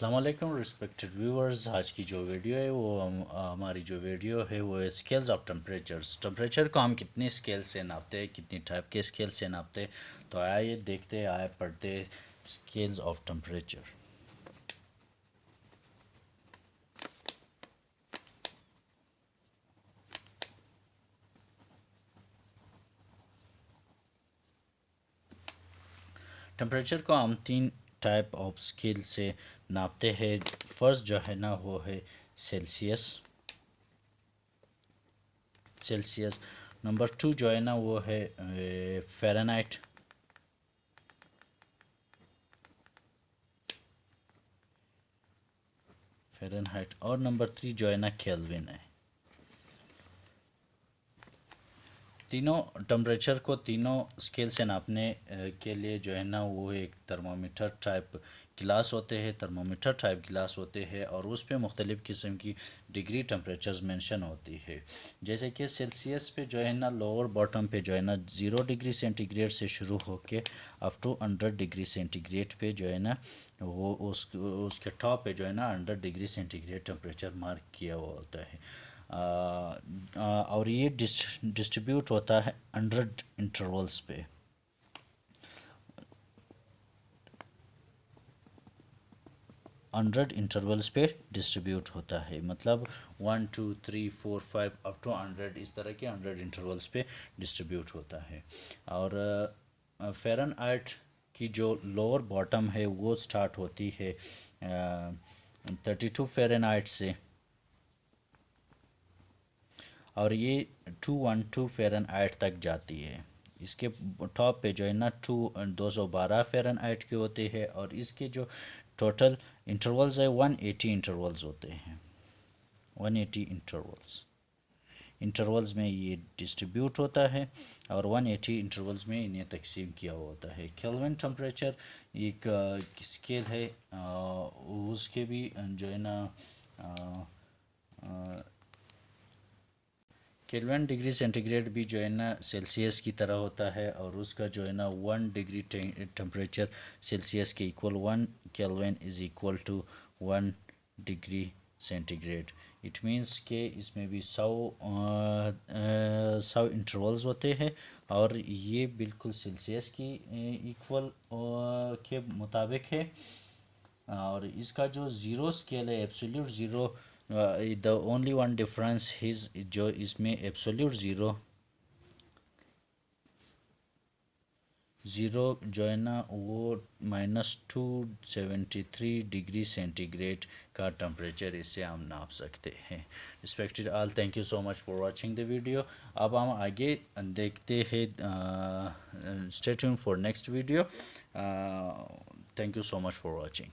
अस्सलाम वालेकुम respected viewers. आज की जो वीडियो है वो हमारी जो वीडियो है वो है स्केल्स ऑफ टेम्परेचर्स। टेम्परेचर को हम कितनी स्केल से नापते हैं, कितनी टाइप के स्केल से नापते हैं, तो आइए देखते हैं, आइए पढ़ते हैं स्केल्स ऑफ टेम्परेचर। टेम्परेचर को हम तीन टाइप ऑफ स्केल से नापते हैं। फर्स्ट जो है ना वो है सेल्सियस। नंबर टू जो है ना वो है फ़ारेनहाइट। और नंबर थ्री जो है ना केल्विन है। तीनों टेम्परेचर को तीनों स्केल से नापने के लिए जो है ना वो एक थर्मामीटर टाइप गिलास होते हैं, और उस पे मुख्तलिफ़ किस्म की डिग्री टेम्परेचर्स मेंशन होती है। जैसे कि सेल्सियस पे जो है ना लोअर बॉटम पे जो है ना 0 डिग्री सेंटीग्रेड से शुरू होके अप टू 100 डिग्री सेंटीग्रेड पे जो है ना वो उसके टॉप पे जो है ना 100 डिग्री सेंटीग्रेड टेम्परेचर मार्क किया हुआ होता है। और ये डिस्ट्रीब्यूट होता है 100 इंटरवल्स पे। डिस्ट्रीब्यूट होता है, मतलब 1 2 3 4 5 अप टू 100, इस तरह के 100 इंटरवल्स पे डिस्ट्रीब्यूट होता है। और फ़ारेनहाइट की जो लोअर बॉटम है वो स्टार्ट होती है 32 फ़ारेनहाइट से, और ये 212 फ़ारेनहाइट तक जाती है। इसके टॉप पे जो है ना 212 फ़ारेनहाइट के होते हैं, और इसके जो टोटल इंटरवल्स है 180 इंटरवल्स होते हैं। 180 इंटरवल्स में ये डिस्ट्रीब्यूट होता है, और 180 इंटरवल्स में इन्हें तकसीम किया होता है। केल्विन टेम्परेचर एक स्केल है, उसके भी जो है ना केल्विन डिग्री सेंटीग्रेड भी जो है ना सेल्सियस की तरह होता है, और उसका जो है ना 1 डिग्री टेम्परेचर सेल्सियस के equal 1 kelvin is equal to 1 degree centigrade. It means के इसमें भी 100 इंटरवल्स होते हैं, और ये बिल्कुल सेल्सियस की इक्वल के मुताबिक है। और इसका जो ज़ीरो स्केल है, absolute zero, the only one difference his जो इसमें एब्सोल्यूट ज़ीरो जो है ना वो -273 डिग्री सेंटीग्रेड का टेम्परेचर इससे हम नाप सकते हैं। Respected all, thank you so much for watching the video. अब हम आगे देखते हैं, stay tuned for next video. Thank you so much for watching.